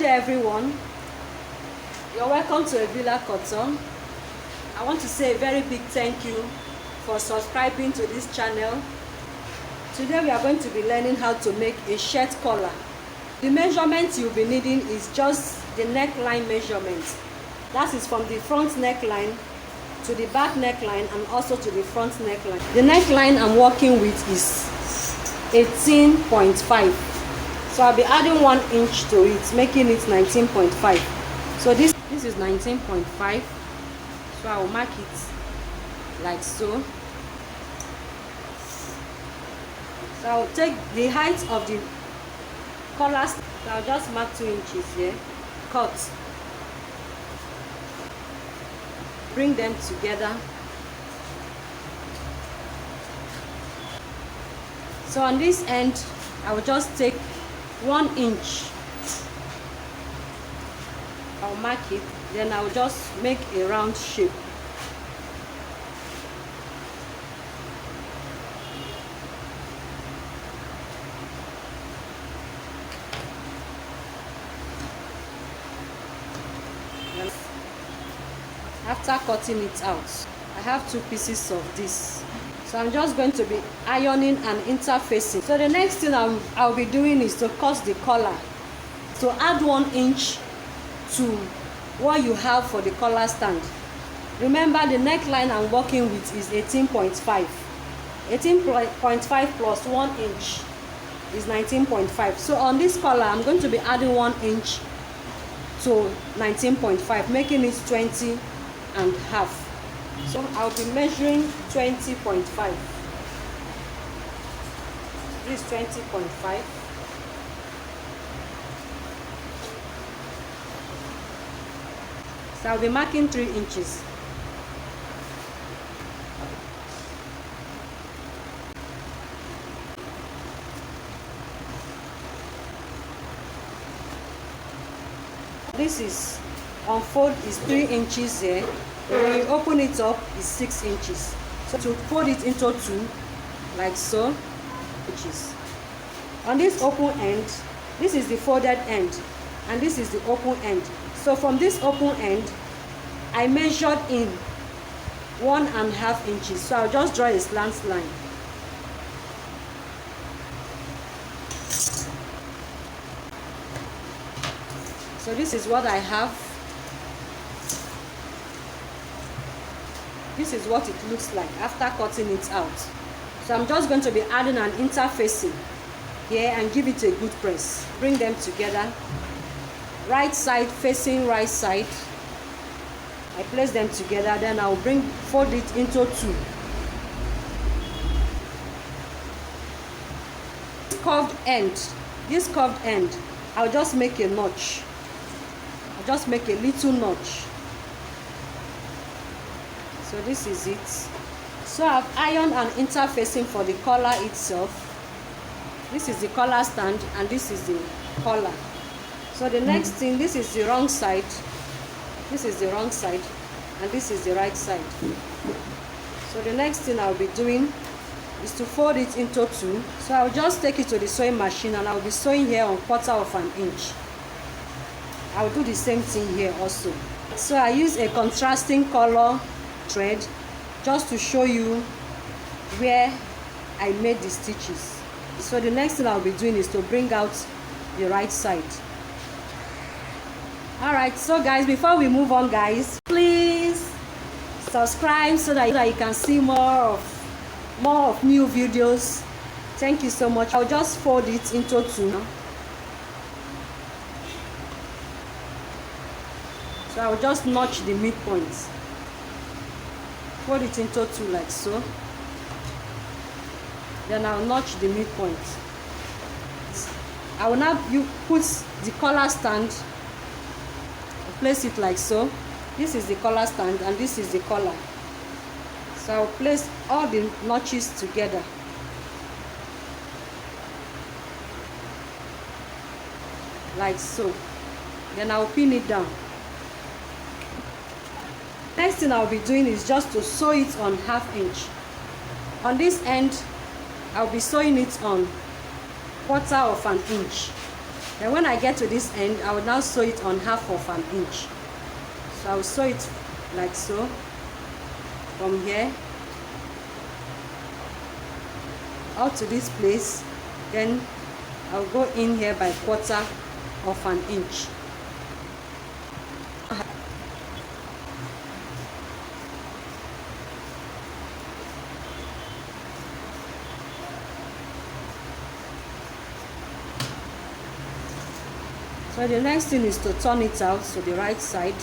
day everyone, you're welcome to Evilla Cotton. I want to say a very big thank you for subscribing to this channel. Today we are going to be learning how to make a shirt collar. The measurement you'll be needing is just the neckline measurement. That is from the front neckline to the back neckline and also to the front neckline. The neckline I'm working with is 18.5. So I'll be adding 1 inch to it, making it 19.5. So this is 19.5. So I will mark it like so. So I'll take the height of the collar. So I'll just mark 2 inches here. Cut. Bring them together. So on this end, I will just take 1 inch. I'll mark it, then I'll just make a round shape. After cutting it out, I have 2 pieces of this. So I'm just going to be ironing and interfacing. So the next thing I'll be doing is to cut the collar. So add 1 inch to what you have for the collar stand. Remember, the neckline I'm working with is 18.5. 18.5 plus 1 inch is 19.5. So on this collar, I'm going to be adding 1 inch to 19.5, making it 20 and half. So I'll be measuring 20.5. This is 20.5. So I'll be marking 3 inches. This is unfold is 3 inches here. When you open it up, it's 6 inches. So to fold it into 2, like so, inches. On this open end, this is the folded end, and this is the open end. So from this open end, I measured in 1.5 inches. So I'll just draw a slant line. So this is what I have. This is what it looks like after cutting it out. So I'm just going to be adding an interfacing here and give it a good press. Bring them together. Right side facing right side. I place them together, then I'll fold it into 2. This curved end, I'll just make a notch. I'll just make a little notch. So this is it. So I've ironed an interfacing for the collar itself. This is the collar stand and this is the collar. So the next thing, this is the wrong side. This is the wrong side and this is the right side. So the next thing I'll be doing is to fold it into 2. So I'll just take it to the sewing machine and I'll be sewing here on 1/4 inch. I'll do the same thing here also. So I use a contrasting color thread just to show you where I made the stitches. So the next thing I'll be doing is to bring out the right side. Alright, so guys, before we move on, guys, please subscribe so that you can see more of new videos. Thank you so much. I'll just fold it into 2 now. So I'll just notch the midpoint. Fold it into 2 like so. Then I'll notch the midpoint. I will now put the collar stand. Place it like so. This is the collar stand and this is the collar. So I'll place all the notches together. Like so. Then I'll pin it down. Next thing I'll be doing is just to sew it on 1/2 inch. On this end, I'll be sewing it on 1/4 inch. And when I get to this end, I will now sew it on 1/2 inch. So I will sew it like so from here out to this place. Then I'll go in here by 1/4 inch. So the next thing is to turn it out to the right side.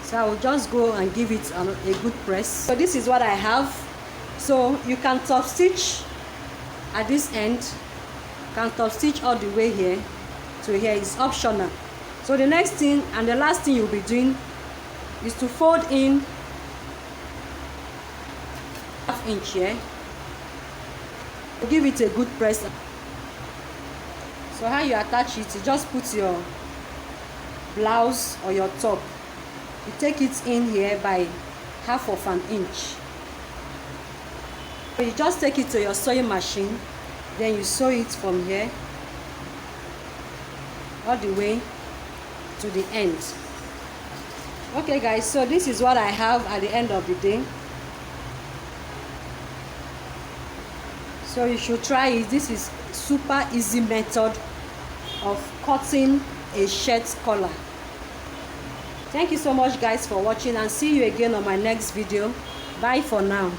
So I will just go and give it a good press. So this is what I have. So you can top stitch at this end. You can top stitch all the way here to here. It's optional. So the next thing and the last thing you'll be doing is to fold in 1/2 inch here. Give it a good press. So how you attach it, you just put your blouse or your top. You take it in here by 1/2 inch. So you just take it to your sewing machine, then you sew it from here all the way to the end. Okay guys, so this is what I have at the end of the day. So you should try it. This is super easy method of cutting a shirt collar. Thank you so much guys for watching, and see you again on my next video. Bye for now.